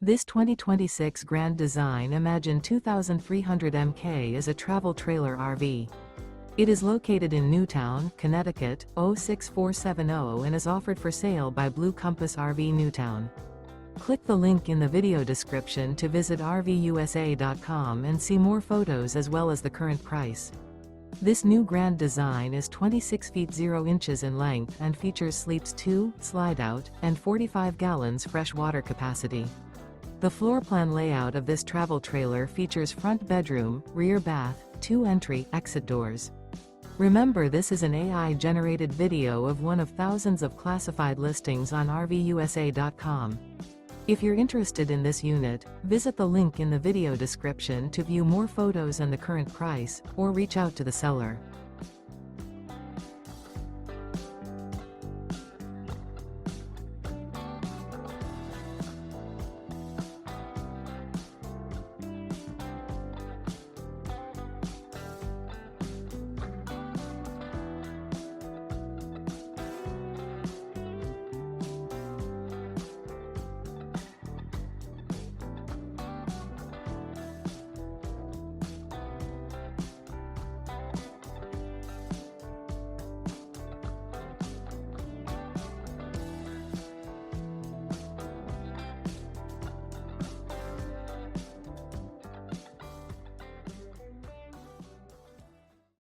This 2026 Grand Design Imagine 2300 MK is a travel trailer RV. It is located in Newtown, Connecticut, 06470 and is offered for sale by Blue Compass RV Newtown. Click the link in the video description to visit RVUSA.com and see more photos as well as the current price. This new Grand Design is 26 feet 0 inches in length and features sleeps 2, slide-out, and 45 gallons fresh water capacity. The floor plan layout of this travel trailer features front bedroom, rear bath, 2 entry/exit doors. Remember, this is an AI-generated video of one of thousands of classified listings on RVUSA.com. If you're interested in this unit, visit the link in the video description to view more photos and the current price, or reach out to the seller.